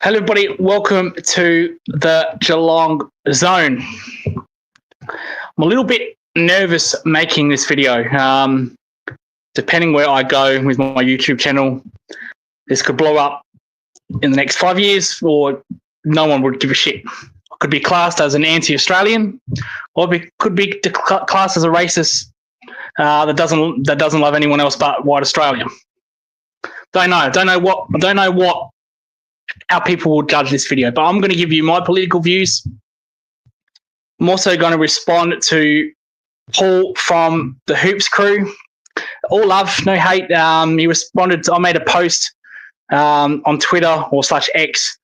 Hello, everybody. Welcome to the Geelong Zone. I'm a little bit nervous making this video. Depending where I go with my YouTube channel, this could blow up in the next 5 years, or no one would give a shit. I could be classed as an anti-Australian, or could be classed as a racist that doesn't love anyone else but white Australia. Don't know how people will judge this video, but I'm going to give you my political views. I'm also going to respond to Paul from the Hoops crew. All love, no hate. He responded. I made a post on Twitter or /X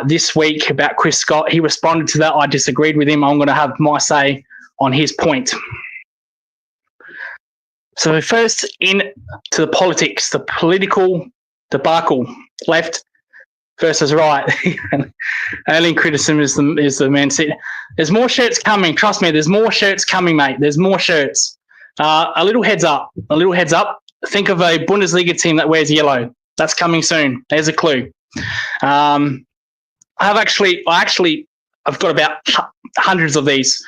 this week about Chris Scott. He responded to that. I disagreed with him. I'm going to have my say on his point. So first, in to the politics, the political debacle, left versus right. Only criticism is the man. There's more shirts coming. Trust me, there's more shirts coming, mate. There's more shirts. A little heads up. Think of a Bundesliga team that wears yellow. That's coming soon. There's a clue. I've got about hundreds of these.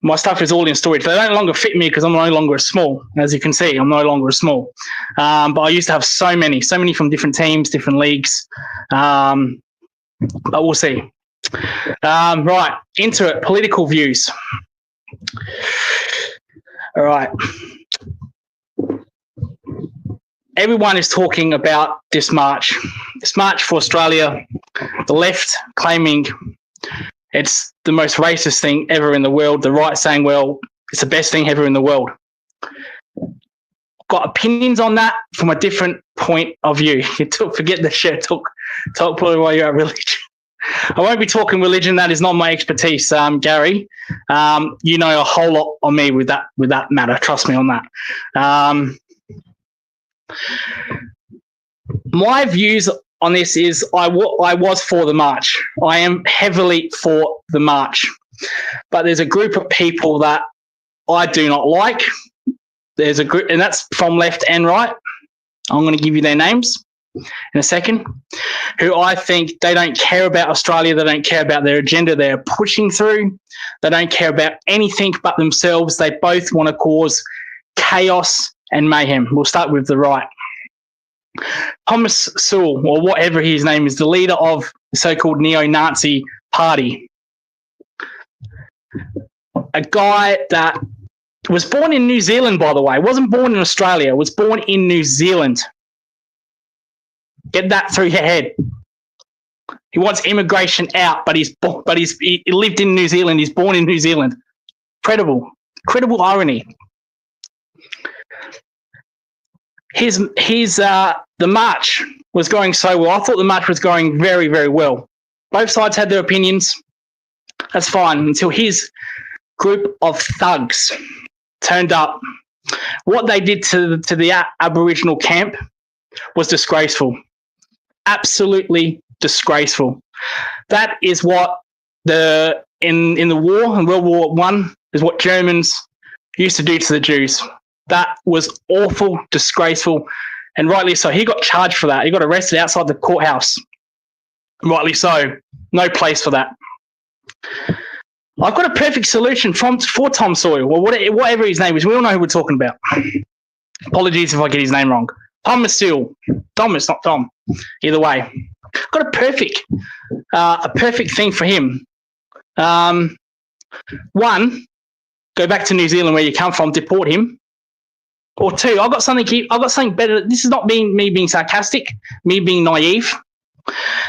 My stuff is all in storage. They no longer fit me because I'm no longer a small. As you can see, I'm no longer a small. But I used to have so many from different teams, different leagues. But we'll see. Right, into it. Political views. All right. Everyone is talking about this march for Australia. The left claiming it's the most racist thing ever in the world. The right saying, well, it's the best thing ever in the world. Got opinions on that from a different point of view. Forget the shit. Talk probably while you're at religion. I won't be talking religion. That is not my expertise, Gary. You know a whole lot on me with that matter. Trust me on that. My views on this is I was for the march. I am heavily for the march. But there's a group of people that I do not like. There's a group, and that's from left and right. I'm going to give you their names in a second, who I think they don't care about Australia. They don't care about their agenda they're pushing through. They don't care about anything but themselves. They both want to cause chaos and mayhem. We'll start with the right. Thomas Sewell, or whatever his name is, the leader of the so-called neo-Nazi party. A guy that was born in New Zealand, by the way. Wasn't born in Australia. Was born in New Zealand. Get that through your head. He wants immigration out, but he lived in New Zealand. He's born in New Zealand. Incredible irony. The march was going so well. I thought the march was going very, very well. Both sides had their opinions. That's fine until his group of thugs turned up. What they did to the Aboriginal camp was disgraceful. Absolutely disgraceful. That is what in the war, in World War I, is what Germans used to do to the Jews. That was awful, disgraceful, and rightly so. He got charged for that. He got arrested outside the courthouse. Rightly so. No place for that. I've got a perfect solution for Tom Sawyer, or whatever his name is. We all know who we're talking about. Apologies if I get his name wrong. Thomas Sewell. Thomas, not Tom. Either way. I've got a perfect thing for him. One, go back to New Zealand where you come from, deport him. Or two, I've got something better. This is not me being sarcastic, me being naive.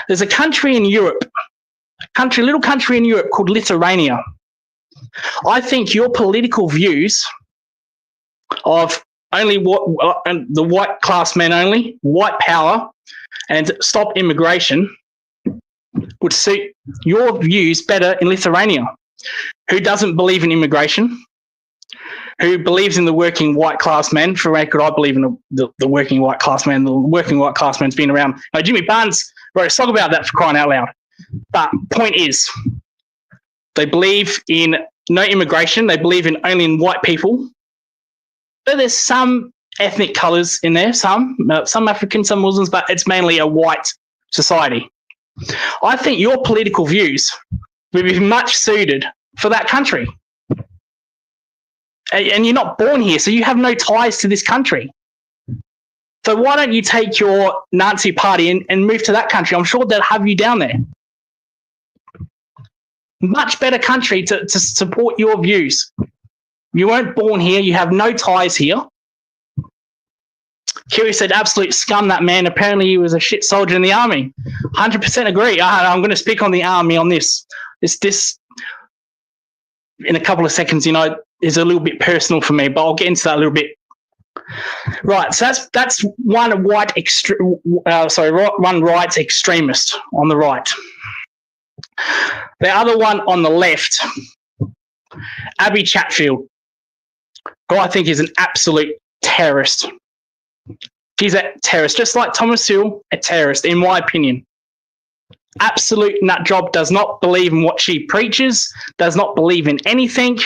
There's a country in Europe, little country in Europe called Lithuania. I think your political views of only the white class men only, white power, and stop immigration would suit your views better in Lithuania, who doesn't believe in immigration, who believes in the working white class man. For record, I believe in the working white class man. The working white class man's been around. Jimmy Barnes wrote a song about that, for crying out loud. But point is, they believe in no immigration. They believe in only in white people. But there's some ethnic colours in there, some African, some Muslims, but it's mainly a white society. I think your political views would be much suited for that country. And you're not born here, so you have no ties to this country. So why don't you take your Nazi party and move to that country? I'm sure they'll have you down there. Much better country to support your views. You weren't born here. You have no ties here. Kiri said, absolute scum, that man. Apparently he was a shit soldier in the army. 100% agree. I'm going to speak on the army on this. This in a couple of seconds, is a little bit personal for me, but I'll get into that a little bit. Right, so that's one right extremist on the right. The other one on the left, Abby Chatfield, who I think is an absolute terrorist. She's a terrorist, just like Thomas Hill, a terrorist, in my opinion. Absolute nut job, does not believe in what she preaches, does not believe in anything,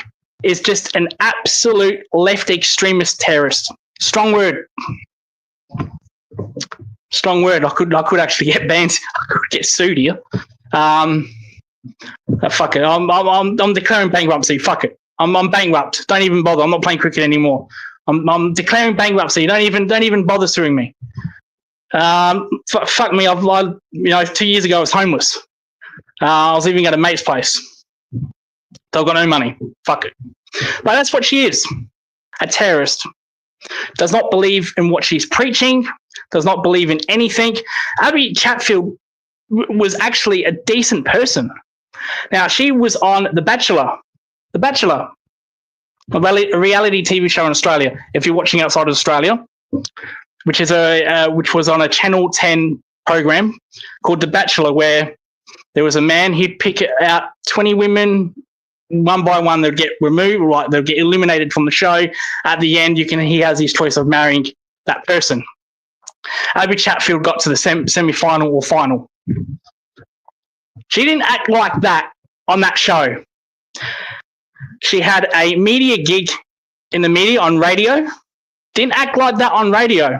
is just an absolute left extremist terrorist. Strong word. Strong word. I could actually get banned. I could get sued here. Fuck it. I'm declaring bankruptcy. Fuck it. I'm bankrupt. Don't even bother. I'm not playing cricket anymore. I'm declaring bankruptcy. Don't even bother suing me. Fuck me. 2 years ago I was homeless. I was living at a mate's place. So I've got no money. Fuck it. But that's what she is. A terrorist. Does not believe in what she's preaching. Does not believe in anything. Abby Chatfield was actually a decent person. Now, she was on The Bachelor. The Bachelor. A reality TV show in Australia. If you're watching outside of Australia, which was on a Channel 10 program called The Bachelor, where there was a man, he'd pick out 20 women, one by one. They'd get removed, right? They'd get eliminated from the show. At the end, he has his choice of marrying that person. Abby Chatfield got to the semi-final or final. She didn't act like that on that show. She had a media gig in the media on radio. Didn't act like that on radio.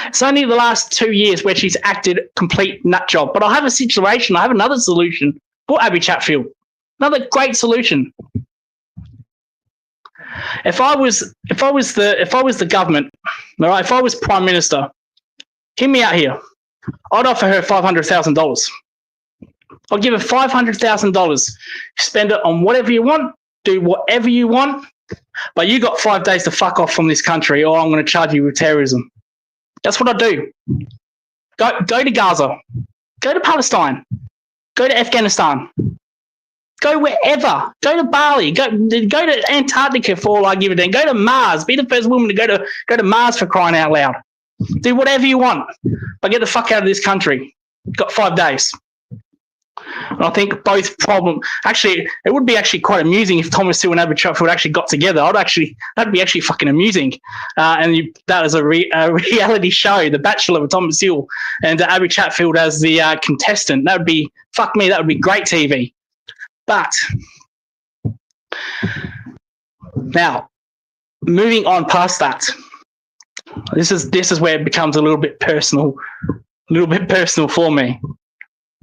It's only the last 2 years where she's acted complete nut job. But I have another solution for Abby Chatfield. Another great solution. If I was the government, all right, if I was Prime Minister, hear me out here. I'd offer her $500,000. I'll give her $500,000. Spend it on whatever you want, do whatever you want, but you got 5 days to fuck off from this country, or I'm going to charge you with terrorism. That's what I do. Go to Gaza. Go to Palestine. Go to Afghanistan. Go wherever. Go to Bali. Go to Antarctica for all I give a damn. Go to Mars. Be the first woman to go to Mars, for crying out loud. Do whatever you want, but get the fuck out of this country. You've got 5 days. And I think both actually, it would be actually quite amusing if Thomas Hill and Abby Chatfield actually got together. That'd be actually fucking amusing. That is a reality show, The Bachelor with Thomas Hill and Abby Chatfield as the contestant. That would be great TV. But now, moving on past that, this is where it becomes a little bit personal for me.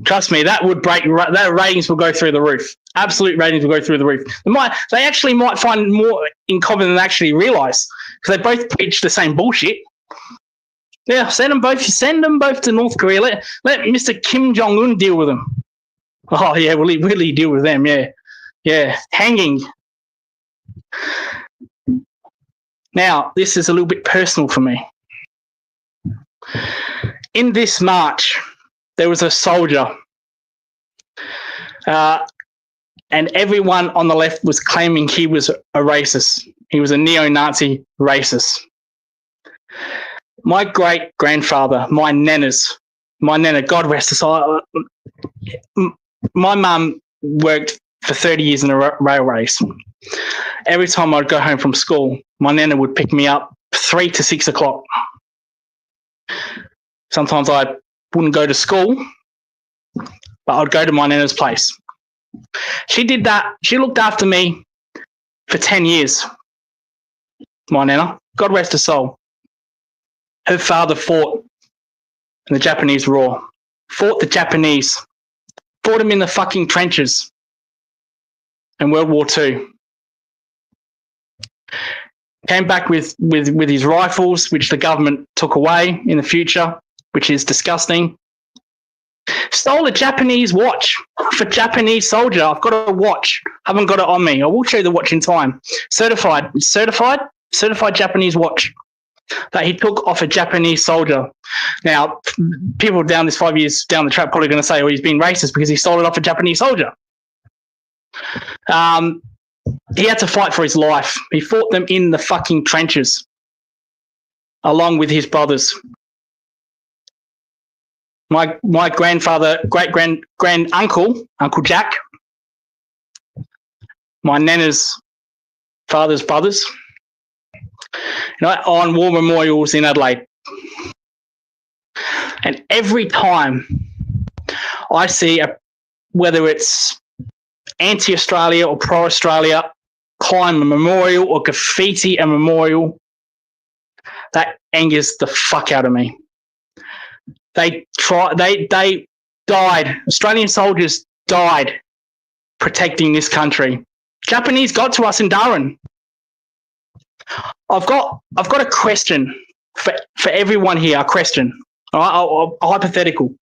Trust me, that ratings will go through the roof. Absolute ratings will go through the roof. They actually might find more in common than they actually realise, because they both preach the same bullshit. Yeah, send them both to North Korea. Let Mr. Kim Jong-un deal with them. Oh yeah, will he really deal with them? Yeah, hanging. Now, this is a little bit personal for me. In this march, there was a soldier, and everyone on the left was claiming he was a racist. He was a neo-Nazi racist. My great-grandfather, my nana, God rest her soul, my mum worked for 30 years in the railways. Every time I'd go home from school, my nana would pick me up 3 to 6 o'clock. Sometimes I wouldn't go to school, but I'd go to my nana's place. She did that. She looked after me for 10 years, my nana. God rest her soul. Her father fought in the Japanese War, fought the Japanese, fought them in the fucking trenches in World War II. Came back with his rifles, which the government took away in the future, which is disgusting. Stole a Japanese watch for Japanese soldier. I've got a watch. Haven't got it on me. I will show you the watch in time. Certified Japanese watch that he took off a Japanese soldier. Now, people down this 5 years down the track probably going to say, oh, he's been racist because he stole it off a Japanese soldier. He had to fight for his life. He fought them in the fucking trenches along with his brothers. My grandfather, great-grand uncle Jack, my nana's father's brothers, on war memorials in Adelaide. And every time I see, whether it's anti-Australia or pro-Australia, climb a memorial or graffiti a memorial, that angers the fuck out of me. They died. Australian soldiers died protecting this country. Japanese got to us in Darwin. I've got a question for everyone here. A question, all right? A hypothetical.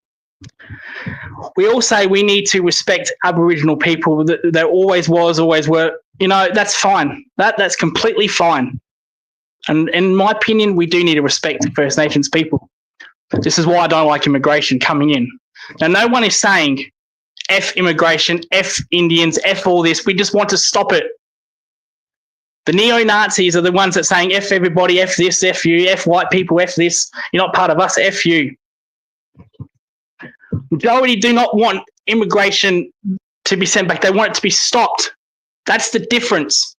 We all say we need to respect Aboriginal people. There always was, always were. That's fine. That's completely fine. And in my opinion, we do need to respect First Nations people. This is why I don't like immigration coming in. Now, no one is saying F immigration, F Indians, F all this. We just want to stop it. The neo-Nazis are the ones that saying F everybody, F this, F you, F white people, F this. You're not part of us, F you. Majority do not want immigration to be sent back. They want it to be stopped. That's the difference.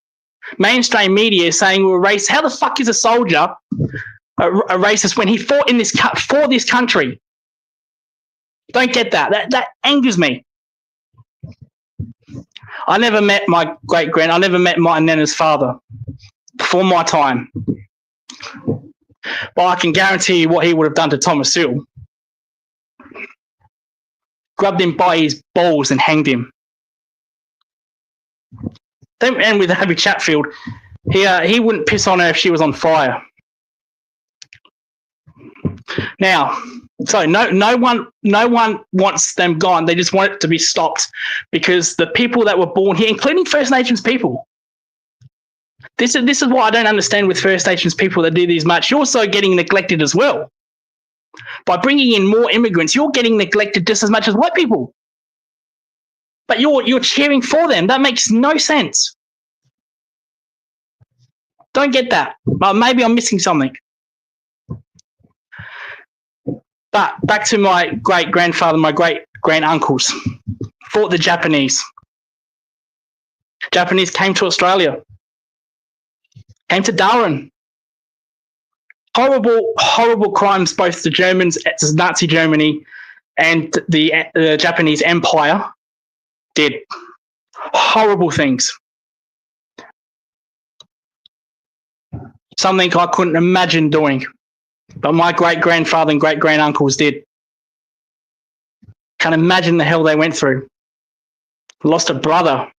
Mainstream media is saying we're racist. How the fuck is a soldier a racist when he fought in for this country? Don't get that. That angers me. I never met my I never met my nana's father before my time. But I can guarantee you what he would have done to Thomas Hill. Grabbed him by his balls and hanged him. And with Abby Chatfield, he wouldn't piss on her if she was on fire. Now, so no one wants them gone. They just want it to be stopped because the people that were born here, including First Nations people, this is what I don't understand with First Nations people that do these much. You're also getting neglected as well. By bringing in more immigrants, you're getting neglected just as much as white people. But you're cheering for them. That makes no sense. Don't get that. Maybe I'm missing something. But back to my great-grandfather, my great-grand-uncles, fought the Japanese. Japanese came to Australia, came to Darwin. Horrible crimes, both the Germans, Nazi Germany, and the Japanese Empire did. Horrible things. Something I couldn't imagine doing. But my great-grandfather and great-grand-uncles did. Can't imagine the hell they went through. Lost a brother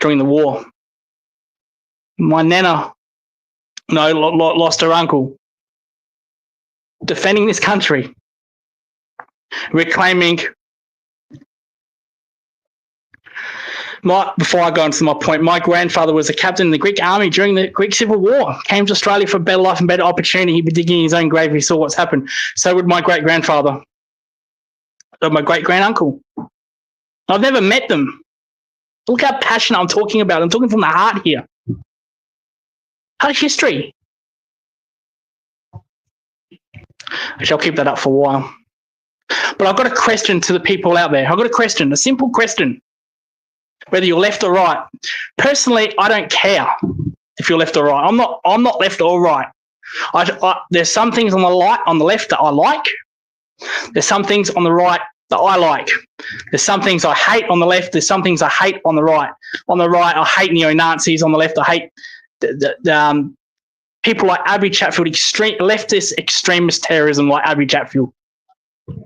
during the war. My nana, lost her uncle. Defending this country. Reclaiming. Before I go into my point, my grandfather was a captain in the Greek army during the Greek Civil War. Came to Australia for a better life and better opportunity. He'd be digging his own grave if he saw what's happened. So would my great-grandfather. Or my great-grand-uncle. I've never met them. Look how passionate I'm talking about. I'm talking from the heart here. Hard history. I shall keep that up for a while. But I've got a question to the people out there. I've got a question, a simple question. Whether you're left or right. Personally, I don't care if you're left or right. I'm not left or right. There's some things on the left that I like. There's some things on the right that I like. There's some things I hate on the left. There's some things I hate on the right. On the right, I hate neo-Nazis. On the left, I hate people like Abbie Chatfield, leftist extremist terrorism like Abbie Chatfield, who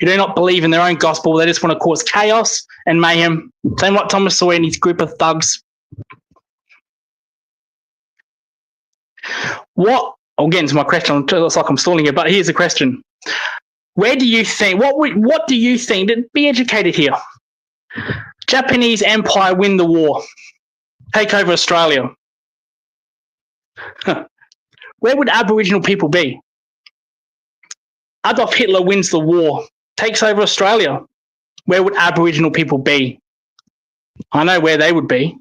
do not believe in their own gospel. They just want to cause chaos and mayhem. Same like Thomas Sawyer and his group of thugs. I'll get into my question. It looks like I'm stalling here, but here's the question. Where do you think, what do you think, be educated here, Japanese Empire win the war, take over Australia? Where would Aboriginal people be? Adolf Hitler wins the war, takes over Australia. Where would Aboriginal people be? I know where they would be.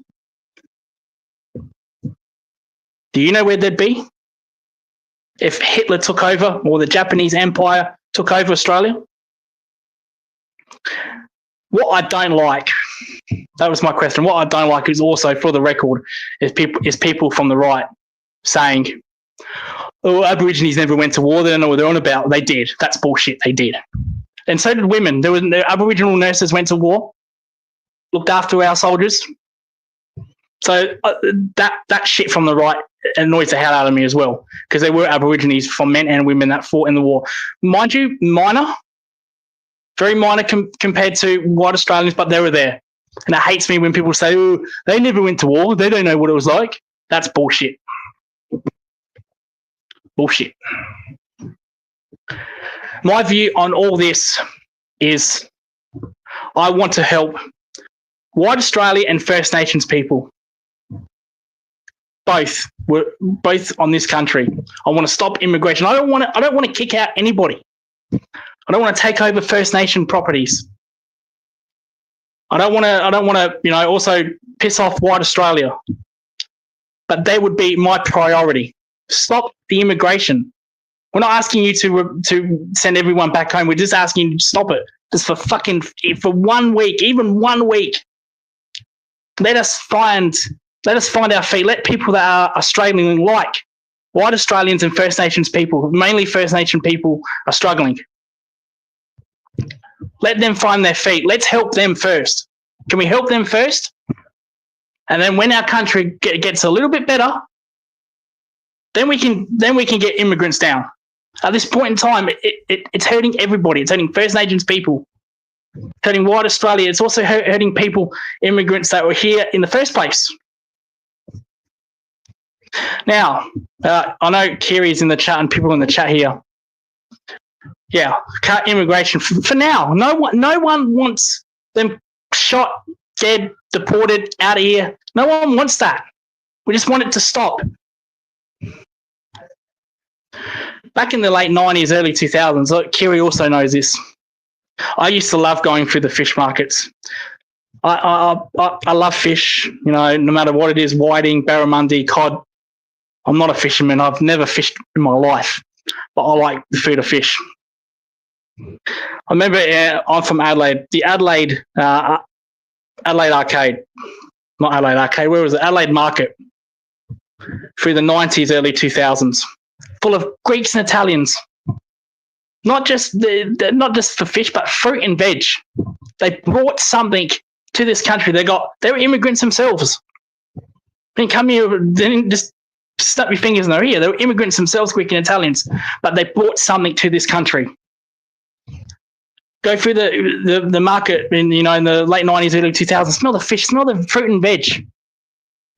Do you know where they'd be? If Hitler took over, or the Japanese Empire took over Australia? What I don't like, that was my question. What I don't like is also, for the record, is people from the right saying, oh, Aborigines never went to war. They don't know what they're on about. They did. That's bullshit. They did. And so did women. The Aboriginal nurses went to war, looked after our soldiers. So that shit from the right annoys the hell out of me as well, because there were Aborigines, from men and women, that fought in the war. Mind you, minor, very minor compared to white Australians, but they were there. And it hates me when people say, oh, they never went to war. They don't know what it was like. That's bullshit. Bullshit. My view on all this is I want to help white Australia and First Nations people. Both on this country. I want to stop immigration. I don't want to kick out anybody. I don't want to take over First Nation properties. I don't want to, also piss off white Australia. But they would be my priority. Stop the immigration. We're not asking you to send everyone back home. We're just asking you to stop it. Just for 1 week, even 1 week. Let us find our feet. Let people that are Australian, like white Australians and First Nations people, mainly First Nation people, are struggling. Let them find their feet. Let's help them first. Can we help them first? And then when our country gets a little bit better, then we can get immigrants down. At this point in time, it's hurting everybody. It's hurting First Nations people. It's hurting white Australia. It's also hurting people, immigrants that were here in the first place. Now, I know Kiri's in the chat and people in the chat here. Yeah, cut immigration for now. No one wants them shot, dead, deported, out of here. No one wants that. We just want it to stop. Back in the late 90s, early 2000s, Kiri also knows this. I used to love going through the fish markets. I love fish, no matter what it is, whiting, barramundi, cod. I'm not a fisherman. I've never fished in my life, but I like the food of fish. I remember I'm from Adelaide. The Adelaide Arcade, not Adelaide Arcade, where was it? Adelaide Market, through the 90s, early 2000s, full of Greeks and Italians. Not just for fish, but fruit and veg. They brought something to this country. They were immigrants themselves. They didn't come here, they didn't just snap your fingers in their ear. They were immigrants themselves, Greek and Italians, but they brought something to this country. Go through the market in the late 90s, early 2000s. Smell the fish, smell the fruit and veg.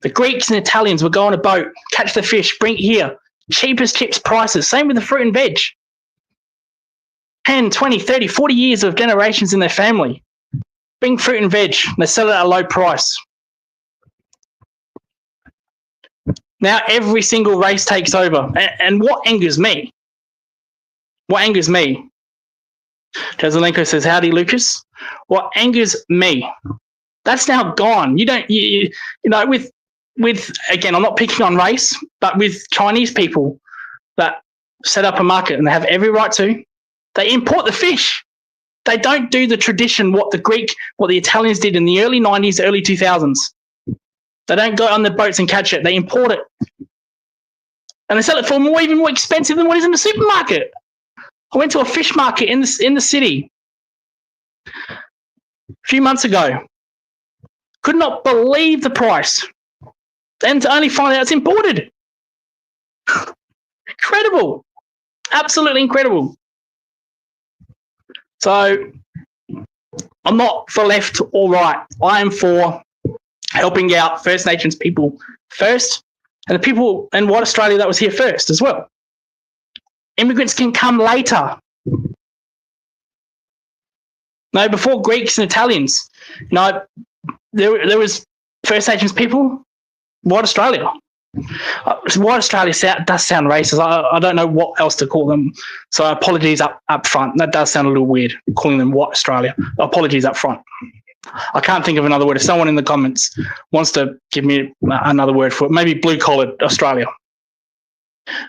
The Greeks and Italians would go on a boat, catch the fish, bring it here. Cheapest chips prices. Same with the fruit and veg. 10, 20, 30, 40 years of generations in their family. Bring fruit and veg. They sell it at a low price. Now every single race takes over. And what angers me? Jazelenko says, howdy, Lucas. What angers me? That's now gone. With again, I'm not picking on race, but with Chinese people that set up a market, and they have every right to, they import the fish. They don't do the tradition, what the Italians did in the early 90s, early 2000s. They don't go on the boats and catch it. They import it. And they sell it for even more expensive than what is in the supermarket. I went to a fish market in the city a few months ago. Could not believe the price. And to only find out it's imported. Incredible. Absolutely incredible. So I'm not for left or right. I am for helping out First Nations people first, and the people in white Australia that was here first as well. Immigrants can come later. No, before Greeks and Italians. No, there was First Nations people, white Australia. White Australia does sound racist. I don't know what else to call them. So apologies up front. That does sound a little weird, calling them white Australia. Apologies up front. I can't think of another word. If someone in the comments wants to give me another word for it, maybe blue-collared Australia.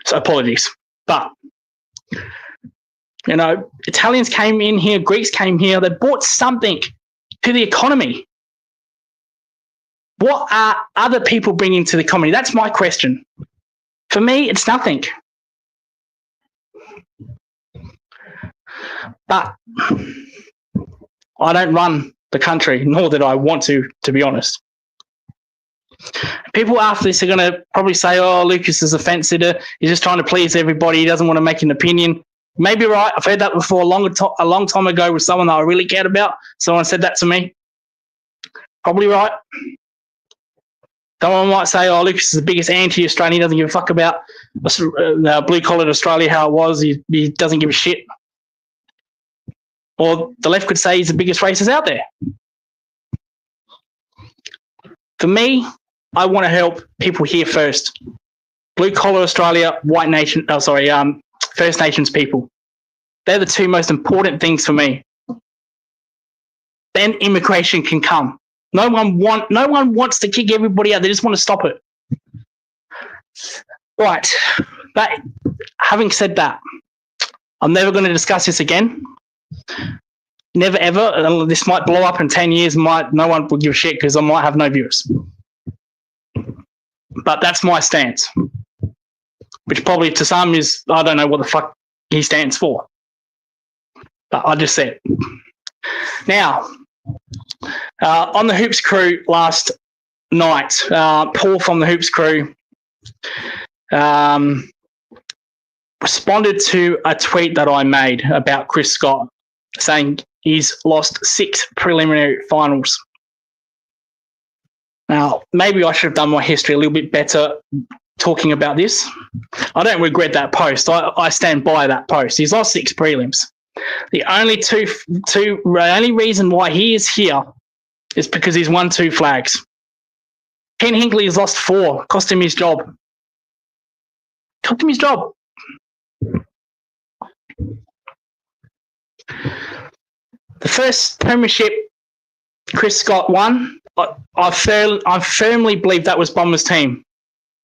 So apologies. But, Italians came in here, Greeks came here. They brought something to the economy. What are other people bringing to the economy? That's my question. For me, it's nothing. But I don't run the country, nor did I want to be honest. People after this are going to probably say, oh, Lucas is a fence sitter. He's just trying to please everybody. He doesn't want to make an opinion. Maybe right. I've heard that before a long time ago with someone that I really cared about. Someone said that to me. Probably right. Someone might say, oh, Lucas is the biggest anti-Australian. He doesn't give a fuck about blue-collared Australia, how it was. He doesn't give a shit. Or the left could say he's the biggest racist out there. For me, I want to help people here first. Blue-collar Australia, First Nations people. They're the two most important things for me. Then immigration can come. No one wants to kick everybody out. They just want to stop it. Right. But having said that, I'm never going to discuss this again. Never ever. This might blow up in 10 years. No one will give a shit because I might have no viewers. But that's my stance. Which probably to some is, I don't know what the fuck he stands for. But I just said. Now, on the Hoops crew last night, Paul from the Hoops crew responded to a tweet that I made about Chris Scott, saying he's lost 6 preliminary finals. Now, maybe I should have done my history a little bit better talking about this. I don't regret that post. I stand by that post. He's lost 6 prelims. The only reason why he is here is because he's won 2 flags. Ken Hinkley has lost 4, cost him his job. Cost him his job. The first premiership Chris Scott won, I firmly believe that was Bombers' team.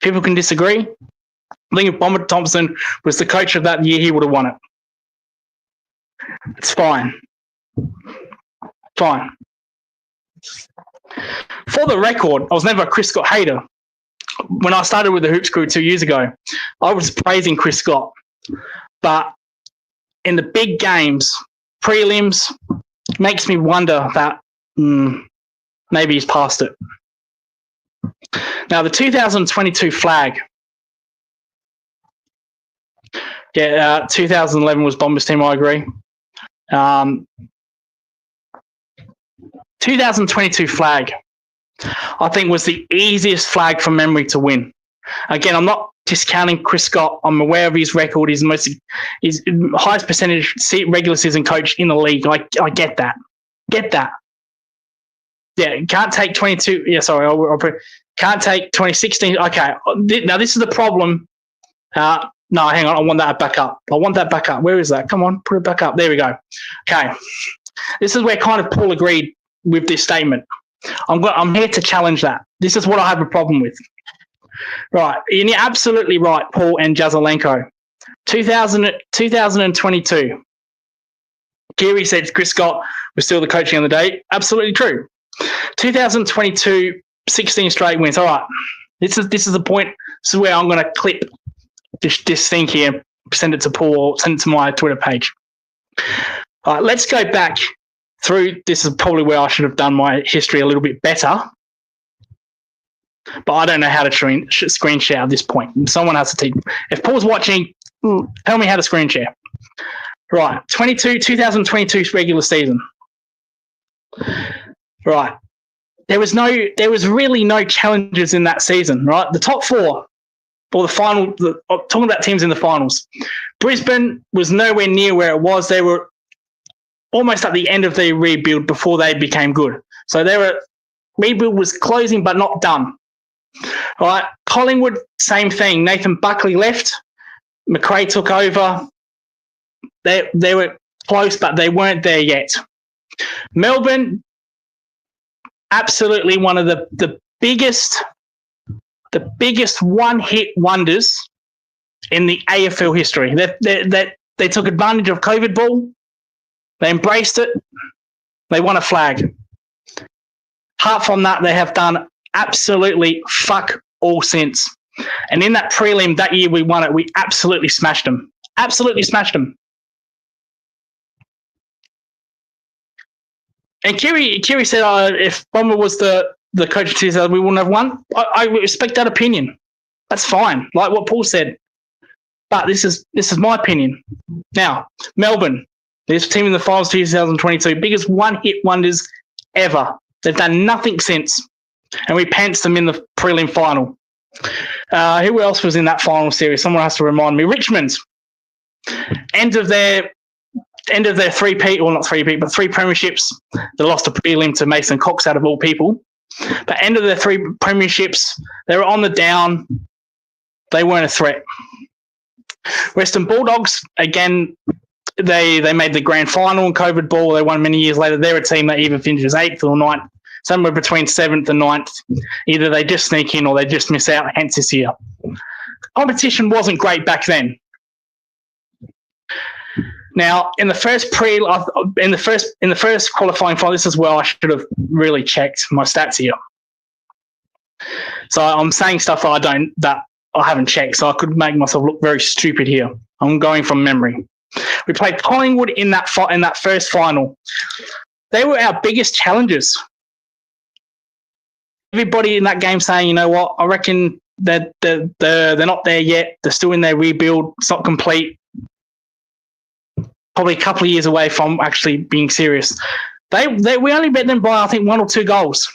People can disagree. I think if Bomber Thompson was the coach of that year, he would have won it. It's fine. Fine. For the record, I was never a Chris Scott hater. When I started with the Hoops crew 2 years ago, I was praising Chris Scott. But in the big games, prelims, makes me wonder that maybe he's past it. Now, the 2022 flag. 2011 was Bombers team, I agree. 2022 flag, I think, was the easiest flag from memory to win. Again, I'm not discounting Chris Scott. I'm aware of his record. He's highest percentage regular season coach in the league. I get that. Yeah, can't take 22. Yeah, sorry. Can't take 2016. Okay, now this is the problem. No, hang on. I want that back up. Where is that? Come on, put it back up. There we go. Okay. This is where kind of Paul agreed with this statement. I'm here to challenge that. This is what I have a problem with. Right. And you're absolutely right, Paul and Jazelenko. 2022. Geary said Chris Scott was still the coaching on the day. Absolutely true. 2022, 16 straight wins. All right. This is the point. This is where I'm going to clip this thing here, send it to Paul, send it to my Twitter page. All right, let's go back through. This is probably where I should have done my history a little bit better. but I don't know how to screen share at this point. Someone has to teach. If Paul's watching, tell me how to screen share. Right, 2022 regular season. Right, there was really no challenges in that season. Right, the top four, or the final. Talking about teams in the finals, Brisbane was nowhere near where it was. They were almost at the end of their rebuild before they became good. So rebuild was closing but not done. All right, Collingwood, same thing. Nathan Buckley left. McRae took over. They were close, but they weren't there yet. Melbourne, absolutely one of the biggest one-hit wonders in the AFL history. They took advantage of COVID ball. They embraced it. They won a flag. Apart from that, they have done absolutely fuck all since. And in that prelim that year we won it, we absolutely smashed them. Absolutely smashed them. And Kiri said, if Bomber was the coach of 2000, we wouldn't have won. I respect that opinion. That's fine. Like what Paul said. But this is my opinion. Now, Melbourne, this team in the finals 2022, biggest one-hit wonders ever. They've done nothing since. And we pantsed them in the prelim final. Who else was in that final series? Someone has to remind me. Richmond. End of their three-peat, or not three-peat, but three premierships. They lost a prelim to Mason Cox out of all people. But end of their three premierships, they were on the down. They weren't a threat. Western Bulldogs, again, they made the grand final in COVID ball. They won many years later. They're a team that either finishes 8th or 9th, somewhere between 7th and 9th. Either they just sneak in or they just miss out, hence this year. Competition wasn't great back then. Now, in the first qualifying final, this is where I should have really checked my stats here. So I'm saying stuff that I haven't checked, so I could make myself look very stupid here. I'm going from memory. We played Collingwood in that first final. They were our biggest challengers. Everybody in that game saying, you know what, I reckon that they're not there yet. They're still in their rebuild. It's not complete. Probably a couple of years away from actually being serious. We only beat them by, I think, 1 or 2 goals.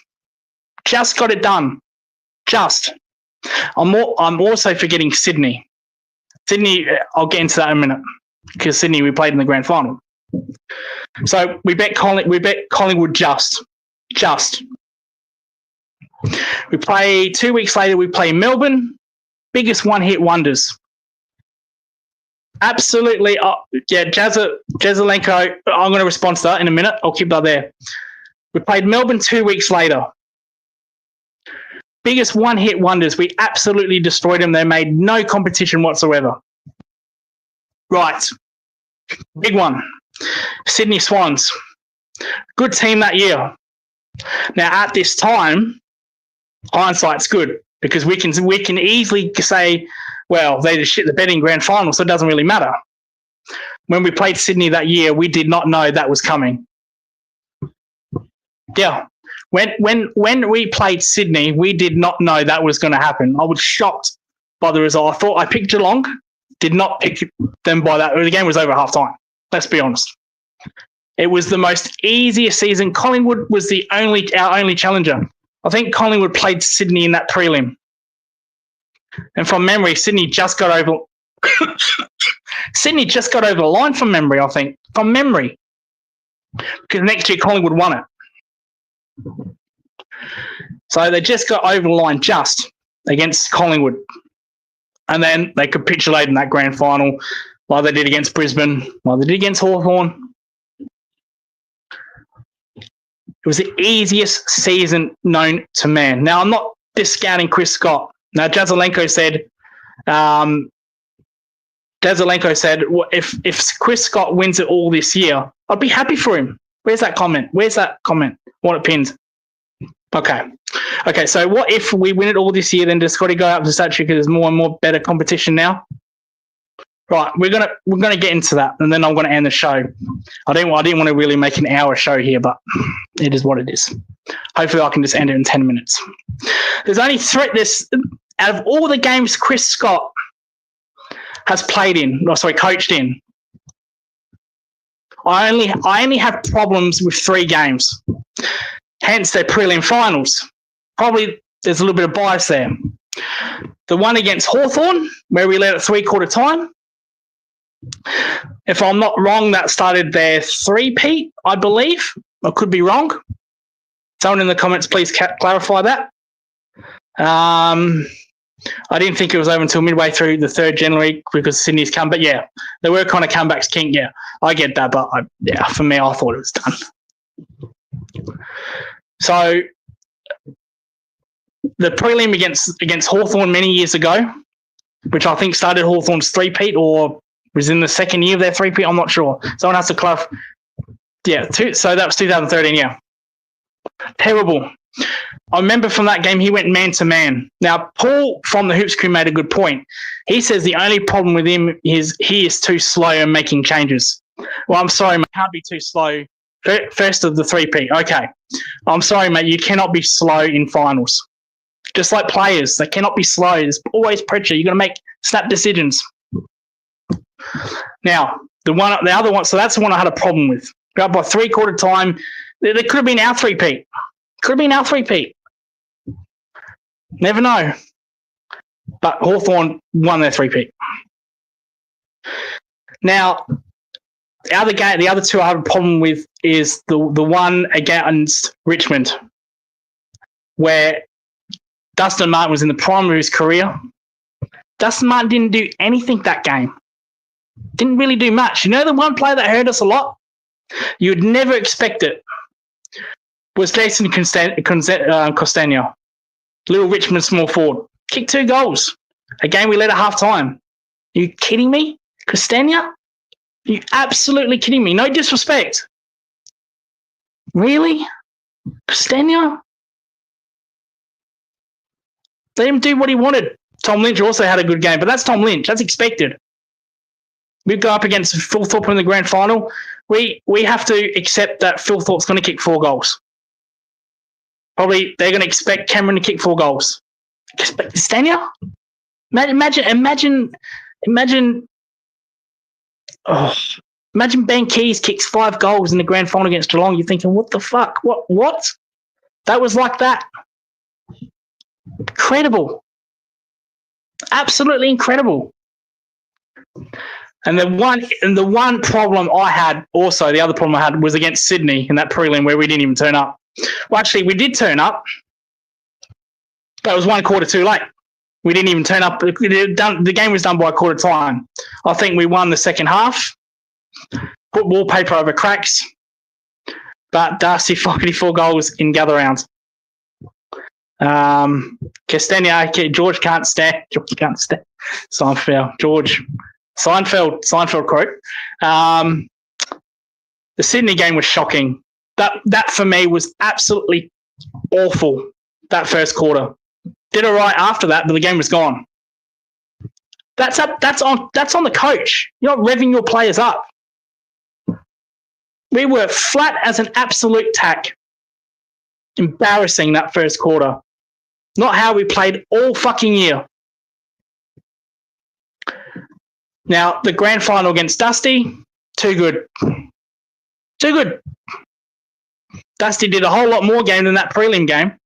Just got it done. Just. I'm also forgetting Sydney. Sydney, I'll get into that in a minute, because Sydney we played in the grand final. So we bet Collingwood just. We play 2 weeks later. We play Melbourne. Biggest one-hit wonders. Absolutely. Jazelenko, I'm going to respond to that in a minute. I'll keep that there. We played Melbourne 2 weeks later. Biggest one-hit wonders. We absolutely destroyed them. They made no competition whatsoever. Right. Big one. Sydney Swans. Good team that year. Now, at this time, hindsight's good, because we can easily say, well, they just shit the bed in grand final, so it doesn't really matter. When we played Sydney that year, we did not know that was coming. Yeah. When we played Sydney, we did not know that was going to happen. I was shocked by the result. I thought I picked Geelong, did not pick them by that. The game was over half time. Let's be honest. It was the most easiest season. Collingwood was our only challenger. I think Collingwood played Sydney in that prelim. And from memory, Sydney just got over the line from memory, I think. From memory. Because next year Collingwood won it. So they just got over the line just against Collingwood. And then they capitulated in that grand final, like they did against Brisbane, like they did against Hawthorn. It was the easiest season known to man. Now, I'm not discounting Chris Scott. Now, Jazelenko said, if Chris Scott wins it all this year, I'd be happy for him. Where's that comment? What it pinned? Okay, so what if we win it all this year, then does Scotty go up to statue because there's more and more better competition now? Right, we're gonna get into that, and then I'm gonna end the show. I didn't want to really make an hour show here, but it is what it is. Hopefully, I can just end it in 10 minutes. There's only three. This out of all the games Chris Scott has coached in. I only have problems with 3 games. Hence, their prelim finals. Probably there's a little bit of bias there. The one against Hawthorn, where we led at 3/4 time. If I'm not wrong, that started their 3-peat, I believe. I could be wrong. Someone in the comments, please clarify that. I didn't think it was over until midway through the 3rd January because Sydney's come. But, yeah, there were kind of comebacks king. Yeah, I get that. But, for me, I thought it was done. So, the prelim against Hawthorn many years ago, which I think started Hawthorn's 3-peat or was in the 2nd year of their 3-peat. I'm not sure. Someone has to clarify. Yeah, so that was 2013, yeah. Terrible. I remember from that game, he went man-to-man. Now, Paul from the Hoops Crew made a good point. He says the only problem with him is he is too slow in making changes. Well, I'm sorry, mate. Can't be too slow. First of the 3-peat. Okay. I'm sorry, mate. You cannot be slow in finals. Just like players, they cannot be slow. There's always pressure. You've got to make snap decisions. Now, the other one, so that's the one I had a problem with. By 3/4 time, there could have been our 3-peat. Could have been our 3-peat. Never know. But Hawthorn won their 3-peat. Now, the other 2 I have a problem with is the one against Richmond, where Dustin Martin was in the prime of his career. Dustin Martin didn't do anything that game. Didn't really do much. You know the one player that hurt us a lot? You'd never expect it. Was Jason Costagno. Little Richmond small forward. Kicked 2 goals. A game we led at half-time. Are you kidding me? Costagno? Are you absolutely kidding me? No disrespect. Really? Costagno? Let him do what he wanted. Tom Lynch also had a good game, but that's Tom Lynch. That's expected. We go up against Phil Thorpe in the grand final. We have to accept that Phil Thorpe's going to kick 4 goals. Probably they're going to expect Cameron to kick 4 goals. Expect Stania? Imagine Ben Keys kicks 5 goals in the grand final against Geelong. You're thinking, what the fuck? What? That was like that. Incredible. Absolutely incredible. And the one problem I had also, the other problem I had was against Sydney in that prelim where we didn't even turn up. Well, actually, we did turn up, but it was 1/4 too late. We didn't even turn up. The game was done by 1/4 time. I think we won the second half, put wallpaper over cracks, but Darcy 4 goals in gather round. Castagna, George can't stand. Seinfeld quote. The Sydney game was shocking. That for me was absolutely awful. That first quarter. Did all right after that, but the game was gone. That's on the coach. You're not revving your players up. We were flat as an absolute tack. Embarrassing that first quarter. Not how we played all fucking year. Now, the grand final against Dusty, too good. Too good. Dusty did a whole lot more game than that prelim game.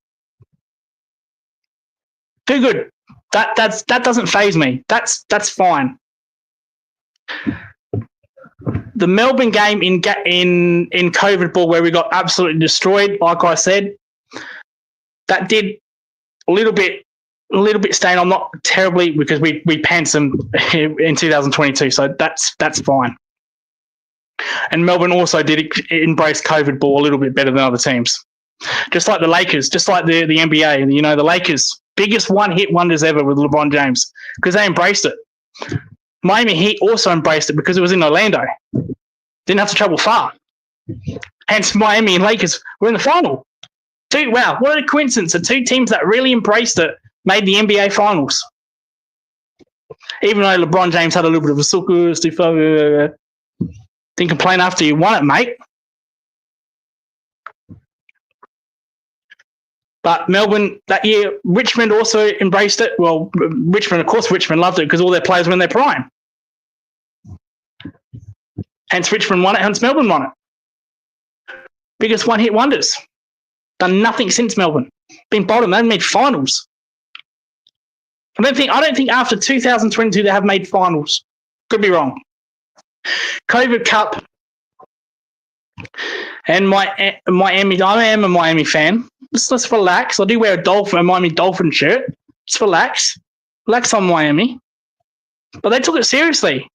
Too good. That doesn't faze me. That's fine. The Melbourne game in COVID ball where we got absolutely destroyed, like I said, that did a little bit stain. I'm not terribly because we pants them in 2022, so that's fine. And Melbourne also did embrace COVID ball a little bit better than other teams. Just like the Lakers, just like the NBA, you know, the Lakers, biggest one-hit wonders ever with LeBron James because they embraced it. Miami Heat also embraced it because it was in Orlando. Didn't have to travel far. Hence, Miami and Lakers were in the final. Wow, what a coincidence. The 2 teams that really embraced it made the NBA finals. Even though LeBron James had a little bit of a sucker, didn't complain after you won it, mate. But Melbourne that year, Richmond also embraced it. Well, Richmond, of course, Richmond loved it because all their players were in their prime. Hence Richmond won it, hence Melbourne won it. Biggest one-hit wonders. Done nothing since Melbourne. Been bottom, they haven't made finals. I don't think after 2022 they have made finals. Could be wrong. COVID Cup and Miami. I am a Miami fan. Let's relax. I do wear a Miami Dolphin shirt. Just relax. Relax on Miami. But they took it seriously.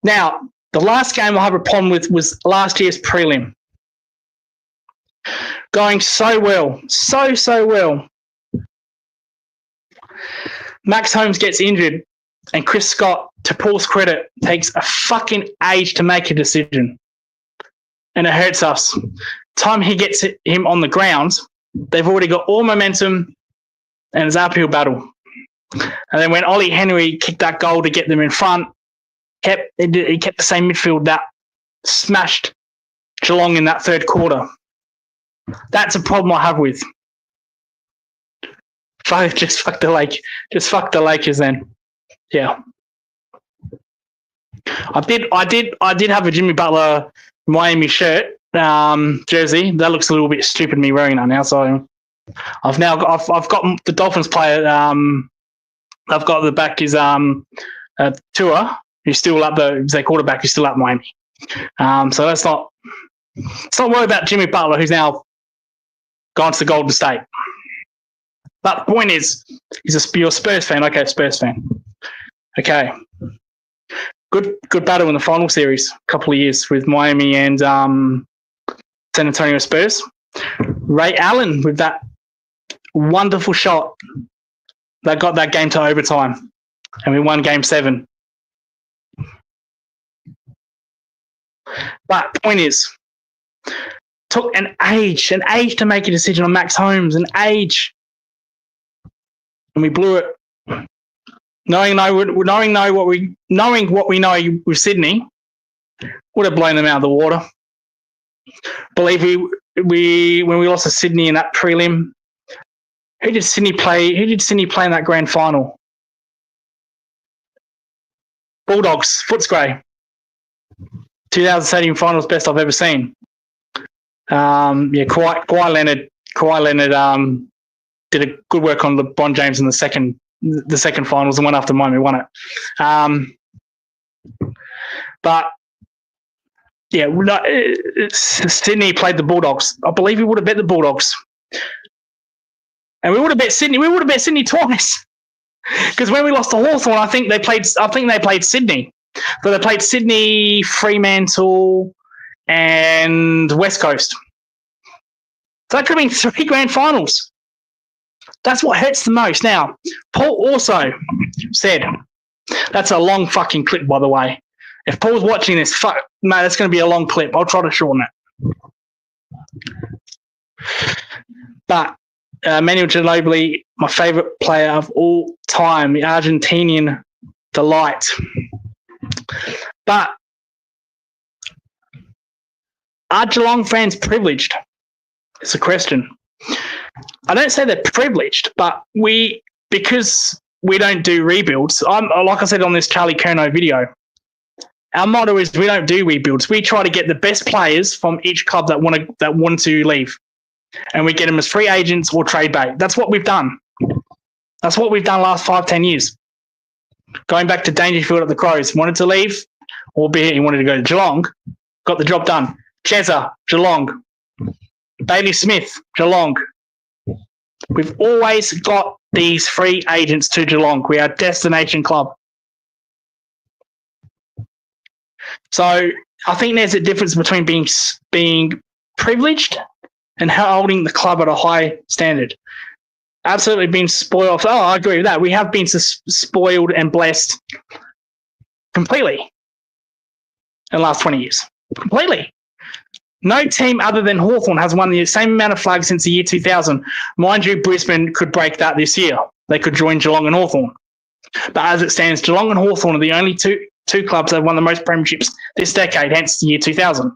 Now, the last game I have a problem with was last year's prelim. Going so well. So well. Max Holmes gets injured, and Chris Scott, to Paul's credit, takes a fucking age to make a decision. And it hurts us. Time he gets him on the ground, they've already got all momentum, and it's an uphill battle. And then when Ollie Henry kicked that goal to get them in front, he kept the same midfield that smashed Geelong in that third quarter. That's a problem I have with. Just fuck the Lakers then. Yeah. I did have a Jimmy Butler Miami shirt, jersey. That looks a little bit stupid me wearing that now. So I've got the Dolphins player. I've got the back is Tua, who's still up their quarterback who's still at Miami. So let's not worry about Jimmy Butler, who's now gone to the Golden State. But the point is, you're a Spurs fan. Okay, Spurs fan. Okay. Good battle in the final series, a couple of years with Miami and San Antonio Spurs. Ray Allen with that wonderful shot that got that game to overtime, and we won Game 7. But the point is, took an age to make a decision on Max Holmes, an age, and we blew it. Knowing what we know with Sydney, would have blown them out of the water. Believe we when we lost to Sydney in that prelim, who did Sydney play in that grand final? Bulldogs, Footscray. 2017 finals, best I've ever seen. Kawhi Leonard did a good work on LeBron James in the second finals and went after Miami, won it. But yeah, Sydney played the Bulldogs. I believe we would have bet the Bulldogs, and we would have bet Sydney. We would have bet Sydney twice, because when we lost to Hawthorn, I think they played Sydney. So they played Sydney, Fremantle, and West Coast. So that could have been 3 grand finals. That's what hurts the most. Now, Paul also said, that's a long fucking clip, by the way. If Paul's watching this, mate, that's going to be a long clip. I'll try to shorten it. But Manuel Ginobili, my favourite player of all time, the Argentinian delight. But are Geelong fans privileged? It's a question. I don't say they're privileged, but because we don't do rebuilds. Like I said on this Charlie Curnow video, our motto is we don't do rebuilds. We try to get the best players from each club that want to leave, and we get them as free agents or trade bait. That's what we've done. That's what we've done last 5-10 years. Going back to Dangerfield at the Crows, wanted to leave, albeit he wanted to go to Geelong, got the job done. Chezza, Geelong. Bailey Smith, Geelong. We've always got these free agents to Geelong. We are a destination club. So I think there's a difference between being privileged and holding the club at a high standard. Absolutely been spoiled. Oh, I agree with that. We have been spoiled and blessed completely in the last 20 years. Completely. No team other than Hawthorn has won the same amount of flags since the year 2000. Mind you, Brisbane could break that this year. They could join Geelong and Hawthorn. But as it stands, Geelong and Hawthorn are the only two clubs that have won the most premierships this decade, hence the year 2000.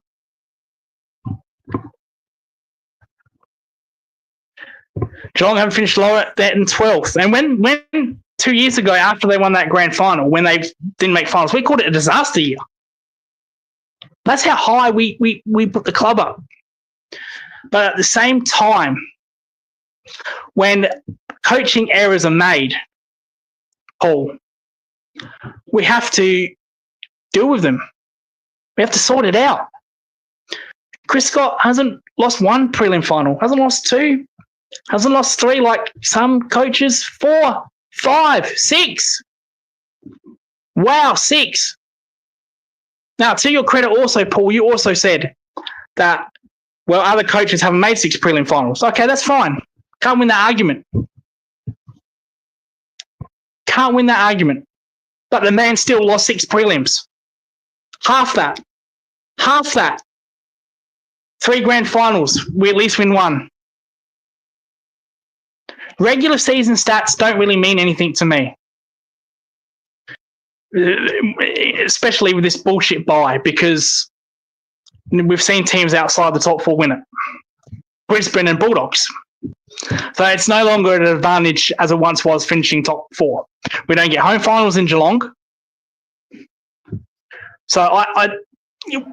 Geelong haven't finished lower than 12th. And when 2 years ago, after they won that grand final, when they didn't make finals, we called it a disaster year. That's how high we put the club up. But at the same time, when coaching errors are made, Paul, we have to deal with them. We have to sort it out. Chris Scott hasn't lost one prelim final, hasn't lost two, hasn't lost three like some coaches, 4, 5, 6. Wow, 6. Now, to your credit also, Paul, you also said that, well, other coaches haven't made 6 prelim finals. Okay, that's fine. Can't win that argument. Can't win that argument. But the man still lost 6 prelims. Half that. 3 grand finals. We at least win 1. Regular season stats don't really mean anything to me. Especially with this bullshit bye, because we've seen teams outside the top 4 win it. Brisbane and Bulldogs. So it's no longer an advantage as it once was finishing top 4. We don't get home finals in Geelong. So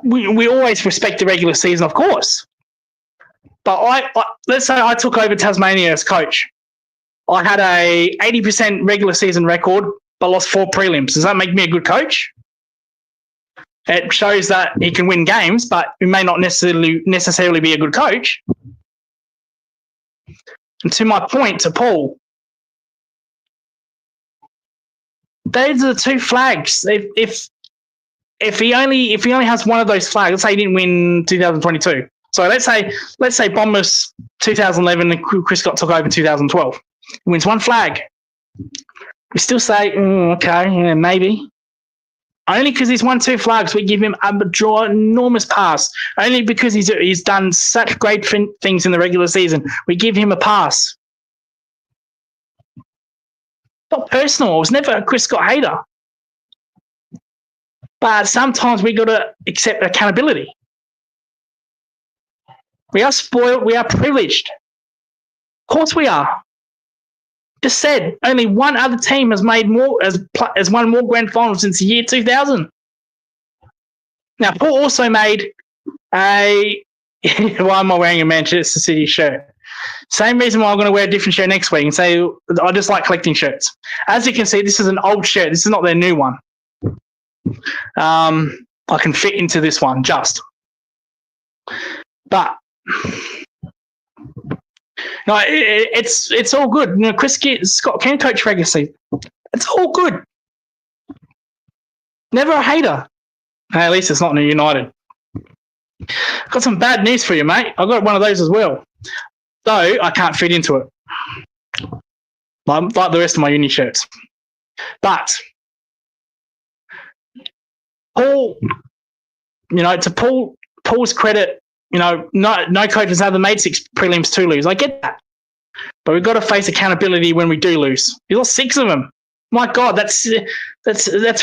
we always respect the regular season, of course. But let's say I took over Tasmania as coach. I had a 80% regular season record, but lost 4 prelims. Does that make me a good coach? It shows that he can win games, but he may not necessarily be a good coach. And to my point to Paul, those are the 2 flags. If he only has one of those flags, let's say he didn't win 2022. So let's say Bombers 2011 and Chris Scott took over in 2012. He wins 1 flag. We still say, okay, yeah, maybe. Only because he's won 2 flags, we give him a enormous pass. Only because he's done such great things in the regular season, we give him a pass. Not personal. I was never a Chris Scott hater. But sometimes we got to accept accountability. We are spoiled. We are privileged. Of course we are. Just said, only one other team has made more, has won more grand finals since the year 2000. Now, Paul also made a. Why am I wearing a Manchester City shirt? Same reason why I'm going to wear a different shirt next week and say I just like collecting shirts. As you can see, this is an old shirt. This is not their new one. I can fit into this one just. But no, it's all good. You know, Chris Scott can coach regular season. It's all good. Never a hater. Hey, at least it's not New United. Got some bad news for you, mate. I got one of those as well. Though I can't fit into it. Like the rest of my uni shirts. But Paul, you know, to Paul's credit, you know, no coach has ever made 6 prelims to lose. I get that. But we've got to face accountability when we do lose. You lost 6 of them. My God, that's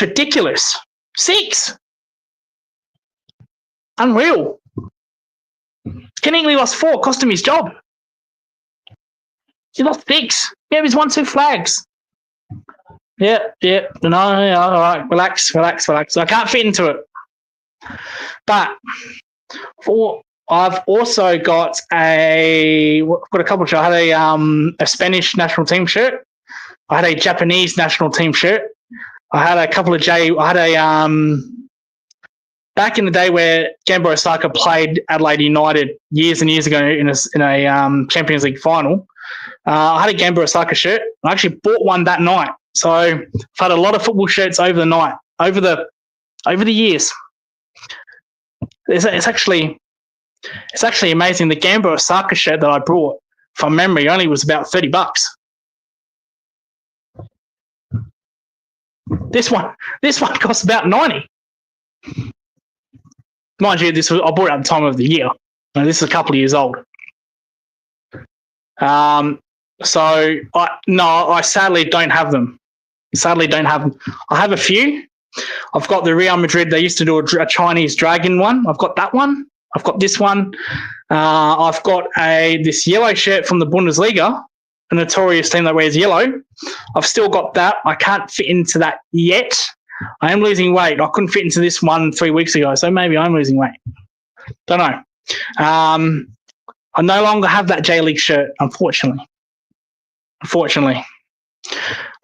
ridiculous. 6. Unreal. Ken Ingley lost 4, cost him his job. He lost 6. Yeah, he's won 2 flags. Yeah. No, yeah, all right. Relax. I can't fit into it. But I've also got a couple of shirts. I had a Spanish national team shirt. I had a Japanese national team shirt. I had a couple of back in the day where Gambo Osaka played Adelaide United years and years ago in a Champions League final. I had a Gambo Osaka shirt. I actually bought one that night. So I've had a lot of football shirts over the night, over the years. It's actually amazing. The Gambo Osaka shirt that I brought from memory only was about $30. This one costs about 90. Mind you, I bought it at the time of the year. Now, this is a couple of years old. So I sadly don't have them. I have a few. I've got the Real Madrid. They used to do a Chinese dragon one. I've got that one. I've got this one. I've got this yellow shirt from the Bundesliga, a notorious team that wears yellow. I've still got that. I can't fit into that yet. I am losing weight. I couldn't fit into this one 3 weeks ago, so maybe I'm losing weight. Don't know. I no longer have that J-League shirt, unfortunately.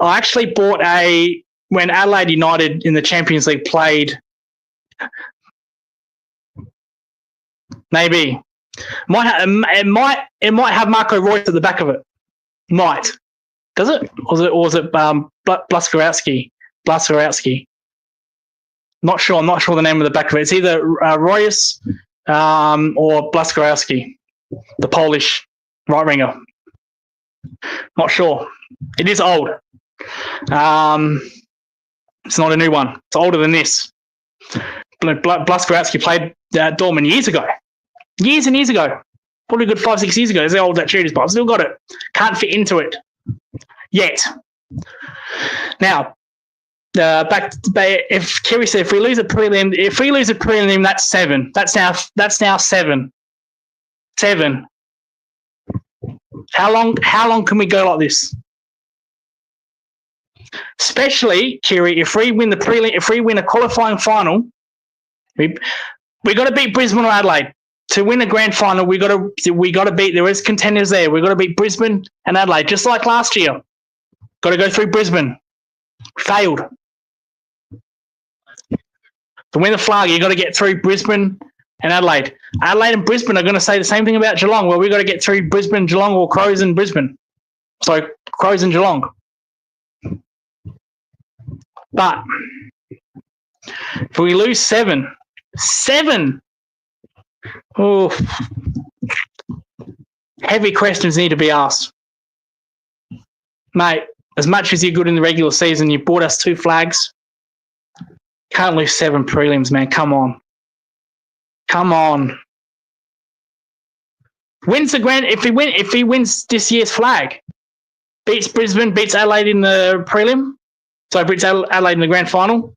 I actually bought when Adelaide United in the Champions League played. Maybe it might have Marco Reus at the back of it. Might. Does it? Or was it Blaskarowski? Not sure. I'm not sure the name of the back of it. It's either Reus or Blaskarowski, the Polish right winger. Not sure. It is old. It's not a new one. It's older than this. Blaskarowski played at Dortmund years ago. Years and years ago. Probably a good 5-6 years ago. That's how old that shirt is, but I've still got it. Can't fit into it yet. Now, if Kerry said if we lose a prelim, that's 7. That's now 7. 7. How long can we go like this? Especially, Kiri, if we win the prelim, if we win a qualifying final, we got to beat Brisbane or Adelaide. To win a grand final, we got to beat. There is contenders there. We got to beat Brisbane and Adelaide, just like last year. Got to go through Brisbane. Failed. To win the flag, you got to get through Brisbane and Adelaide. Adelaide and Brisbane are going to say the same thing about Geelong. Well, we got to get through Brisbane, Geelong, or Crows and Brisbane. So Crows and Geelong. But if we lose 7, oh, heavy questions need to be asked. Mate, as much as you're good in the regular season, you bought us 2 flags. Can't lose 7 prelims, man. Come on. Wins the grand. If he wins this year's flag, beats Brisbane, beats Adelaide in the prelim. So beats Adelaide in the grand final.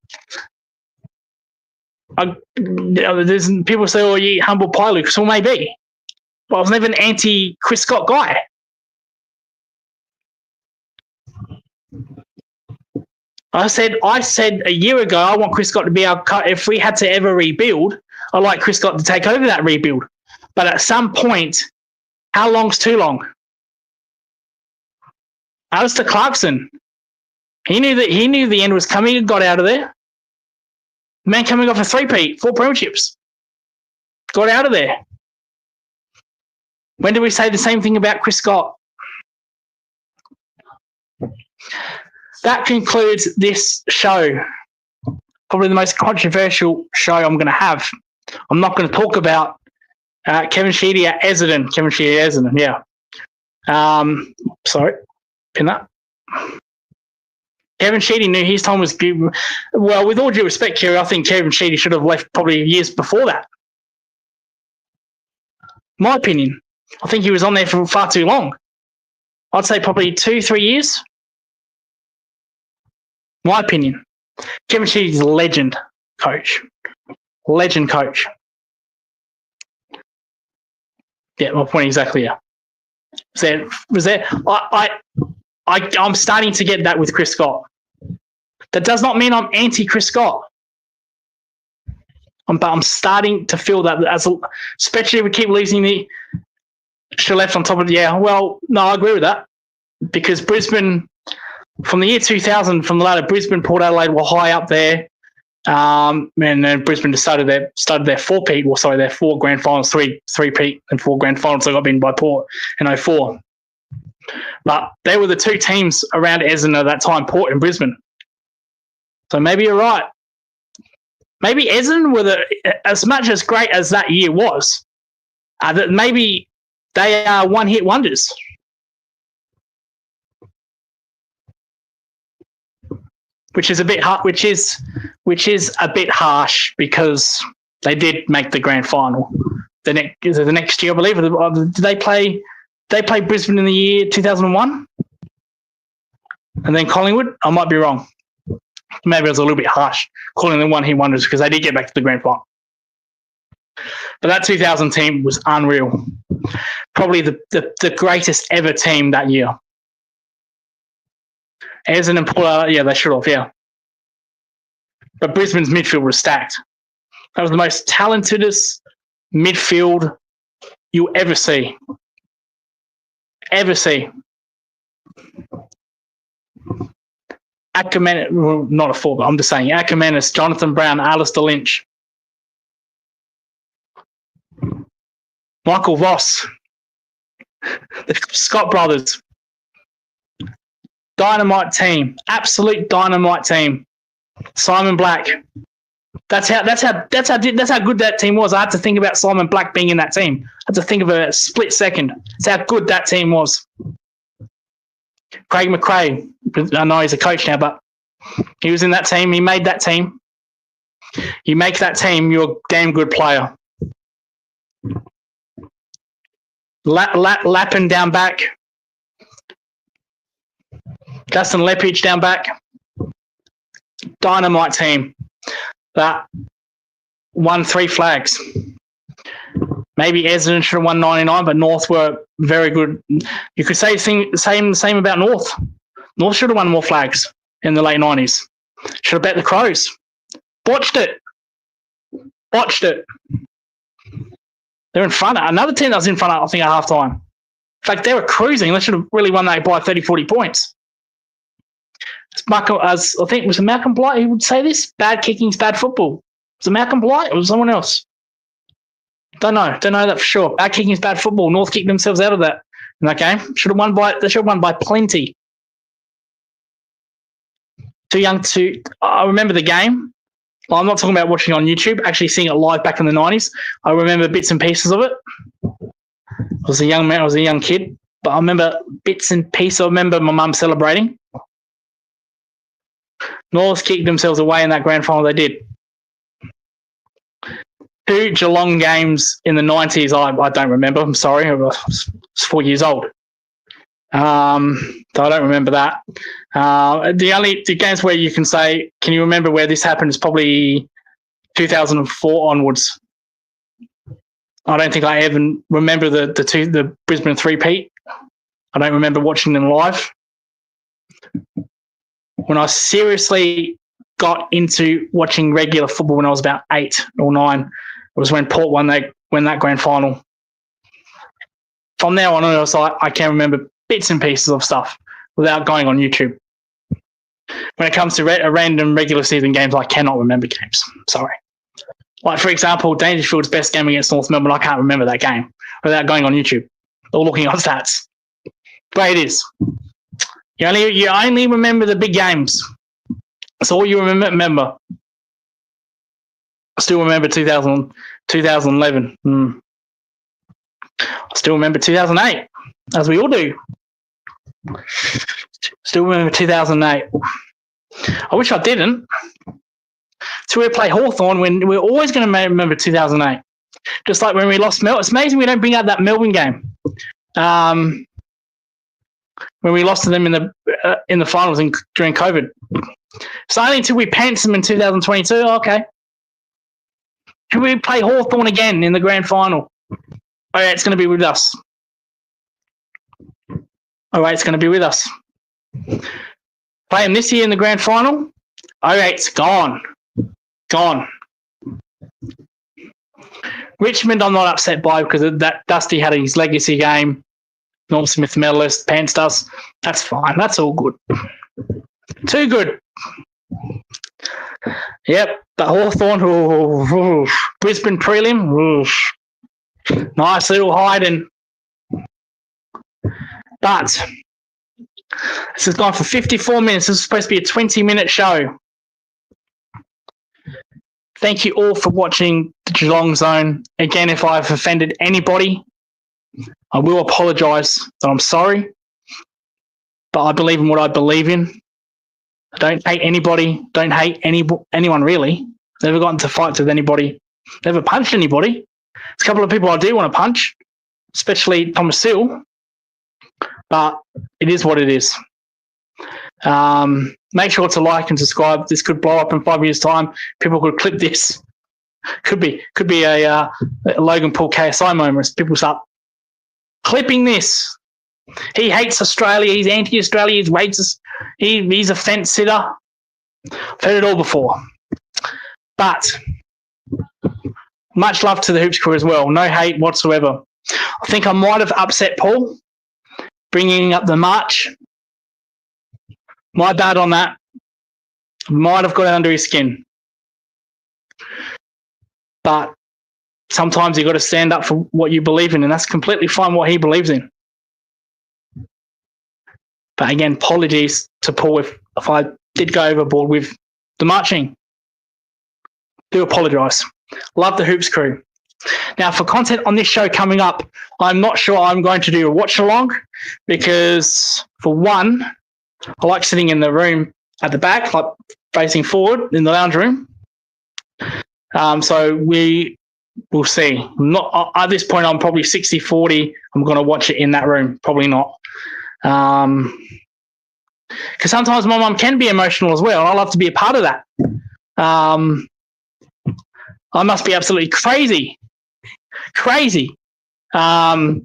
There's people say, "Oh, you humble pie, Lucas." Well, maybe, but I was never an anti-Chris Scott guy. I said a year ago, I want Chris Scott to be our cut. If we had to ever rebuild, I'd like Chris Scott to take over that rebuild. But at some point, how long's too long? Alistair Clarkson, he knew the end was coming and got out of there. Man coming off a 3-peat, 4 premierships, got out of there. When did we say the same thing about Chris Scott? That concludes this show. Probably the most controversial show I'm going to have. I'm not going to talk about Kevin Sheedy at Essendon. Yeah. Sorry, pin that. Kevin Sheedy knew his time was good. Well, with all due respect, Kerry, I think Kevin Sheedy should have left probably years before that. My opinion. I think he was on there for far too long. I'd say probably 2-3 years. My opinion. Kevin Sheedy's a legend coach. Legend coach. Yeah, my point exactly, yeah. Was there? I'm starting to get that with Chris Scott. That does not mean I'm anti-Chris Scott. But I'm starting to feel that, especially if we keep losing the extra left on top of well, no, I agree with that. Because Brisbane, from the year 2000, from the ladder, Brisbane, Port Adelaide were high up there. And then Brisbane just started their 4-peat, their 4 grand finals, 3-peat and 4 grand finals. So got beaten by Port in 04. But they were the 2 teams around Essendon at that time, Port and Brisbane. So maybe you're right. Maybe Essendon were as much as great as that year was, that maybe they are one-hit wonders. Which is a bit which is a bit harsh because They did make the grand final. The next year, I believe. Did they play? They played Brisbane in the year 2001, and then Collingwood. I might be wrong. Maybe it was a little bit harsh calling them one-hit wonders because they did get back to the grand final. But that 2000 team was unreal. Probably the greatest ever team that year. Essendon and Paul, yeah, they should have, yeah. But Brisbane's midfield was stacked. That was the most talentedest midfield you'll ever see. Ackerman, well, not a forward, I'm just saying. Ackermanis, Jonathan Brown, Alistair Lynch, Michael Voss, the Scott brothers. Dynamite team, absolute dynamite team. Simon Black. That's how good that team was. I had to think about Simon Black being in that team. I had to think of a split second. That's how good that team was. Craig McRae, I know he's a coach now, but he was in that team. He made that team. You make that team, you're a damn good player. Lappin down back. Justin Lepage down back. Dynamite team that won 3 flags. Maybe Essendon should have won 99, but North were very good. You could say the same about North. North should have won more flags in the late 90s. Should have bet the Crows. Botched it. They're in front. Another team that was in front, I think, at halftime. In fact, they were cruising. They should have really won that by 30, 40 points. As I think, was it Malcolm Blight who would say this? Bad kicking's bad football. Was it Malcolm Blight or was it someone else? Don't know that for sure. Bad kicking's bad football. North kicked themselves out of that in that game. They should have won by plenty. Too young to. I remember the game. I'm not talking about watching on YouTube. Actually, seeing it live back in the 90s. I remember bits and pieces of it. I was a young man. I was a young kid, but I remember bits and pieces. I remember my mum celebrating. North kicked themselves away in that grand final. They did. 2 Geelong games in the 90s. I don't remember. I'm sorry. I was 4 years old. So I don't remember that. The games where you can say, can you remember where this happened, is probably 2004 onwards. I don't think I even remember the Brisbane three-peat. I don't remember watching them live. When I seriously got into watching regular football when I was about 8 or 9, it was when Port won that grand final. From there on, I was like, I can remember bits and pieces of stuff without going on YouTube. When it comes to random regular season games, I cannot remember games. Sorry. Like, for example, Dangerfield's best game against North Melbourne, I can't remember that game without going on YouTube or looking on stats. But it is. You only remember the big games. That's all you remember. I still remember 2011. I still remember 2008, as we all do. Still remember 2008. I wish I didn't. So we play Hawthorn when we're always going to remember 2008. Just like when we lost Melbourne. It's amazing we don't bring out that Melbourne game. When we lost to them in the finals during COVID. It's only until we pants them in 2022. Okay. Should we play Hawthorn again in the grand final? Oh, yeah, it's going to be with us. All right, it's going to be with us. Play them this year in the grand final. Oh, yeah, it's gone. Richmond, I'm not upset by because that Dusty had his legacy game. Norm Smith medalist, Pants does. That's fine. That's all good. Too good. Yep, the Hawthorn, Brisbane prelim, nice little hiding. But this has gone for 54 minutes. This is supposed to be a 20-minute show. Thank you all for watching the Geelong Zone. Again, if I've offended anybody, I will apologise that I'm sorry. But I believe in what I believe in. I don't hate anybody. Don't hate anyone really. Never got into fights with anybody. Never punched anybody. There's a couple of people I do want to punch, especially Thomas Seal, but it is what it is. Make sure to like and subscribe. This could blow up in 5 years' time. People could clip this. Could be a Logan Paul KSI moment. People start clipping this. He hates Australia. He's anti-Australia. He's a fence sitter. I've heard it all before. But much love to the Hoops crew as well. No hate whatsoever. I think I might have upset Paul bringing up the march. My bad on that. Might have got under his skin. But sometimes you got to stand up for what you believe in, and that's completely fine what he believes in. But again, apologies to Paul if I did go overboard with the marching. Do apologise. Love the Hoops crew. Now, for content on this show coming up, I'm not sure I'm going to do a watch along because, for one, I like sitting in the room at the back, like facing forward in the lounge room. So we will see. Not at this point, I'm probably 60-40. I'm going to watch it in that room. Probably not. Because sometimes my mum can be emotional as well, and I love to be a part of that. I must be absolutely crazy to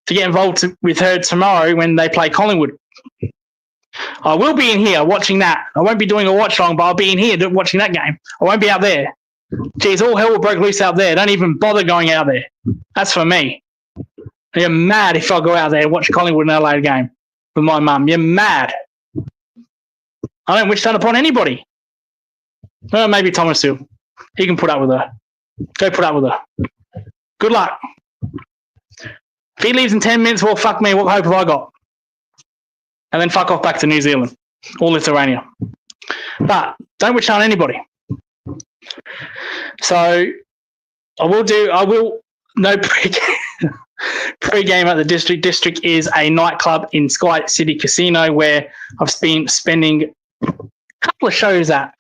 get involved with her tomorrow when they play Collingwood. I will be in here watching that. I won't be doing a watch long, but I'll be in here watching that game. I won't be out there. Geez, all hell will break loose out there. Don't even bother going out there. That's for me. You're mad if I go out there and watch Collingwood and Adelaide game with my mum. You're mad. I don't wish that upon anybody. Well, maybe Thomas Hill. He can put up with her. Go put up with her. Good luck. If he leaves in 10 minutes, well, fuck me. What hope have I got? And then fuck off back to New Zealand or Lithuania. But don't wish on anybody. So no pre-game at the District. District is a nightclub in Sky City Casino where I've been spending a couple of shows at.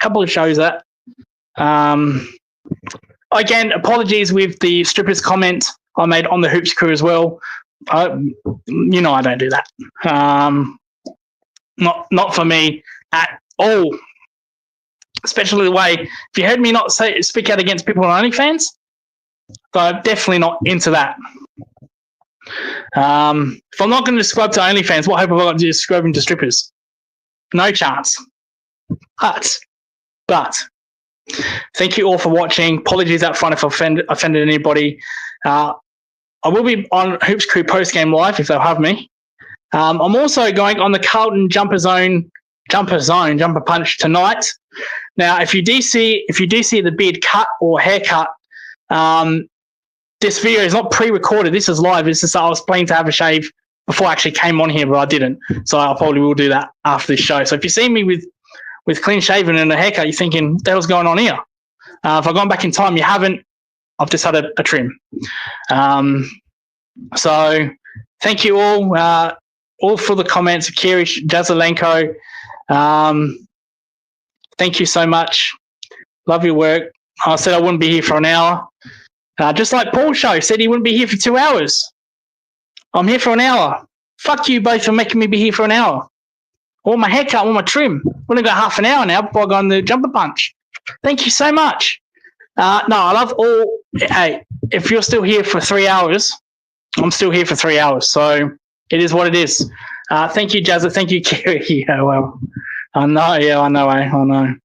Again, apologies with the strippers comment I made on the Hoops crew as well. I don't do that. Not for me at all. Especially the way, if you heard me not speak out against people on OnlyFans, so I'm definitely not into that. If I'm not going to subscribe to OnlyFans, what hope have I got to subscribe to strippers? No chance. But thank you all for watching. Apologies up front if I offended anybody. I will be on Hoops Crew post-game live if they'll have me. I'm also going on the Carlton jumper punch tonight. Now, if you do see the beard cut or haircut, this video is not pre-recorded. This is live. It's just I was planning to have a shave before I actually came on here, but I didn't. So I probably will do that after this show. So if you see me with clean shaven and a haircut, you're thinking, what the hell's going on here? If I've gone back in time, you haven't. I've just had a trim. So thank you all for the comments. Kirish, Jazelenko, thank you so much. Love your work. I said I wouldn't be here for an hour. Just like Paul's show said he wouldn't be here for 2 hours. I'm here for an hour. Fuck you both for making me be here for an hour. Or my haircut, or my trim. We're going to go half an hour now before I go on the jumper punch. Thank you so much. No, I love all. Hey, if you're still here for 3 hours, I'm still here for 3 hours. So it is what it is. Thank you, Jazza. Thank you, Kerry. Yeah, well, I know. Yeah, I know. I know.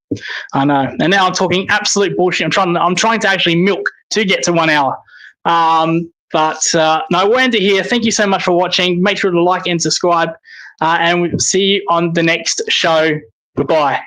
And now I'm talking absolute bullshit. I'm trying to actually milk to get to 1 hour. But no, we're into here. Thank you so much for watching. Make sure to like and subscribe. And we'll see you on the next show. Goodbye.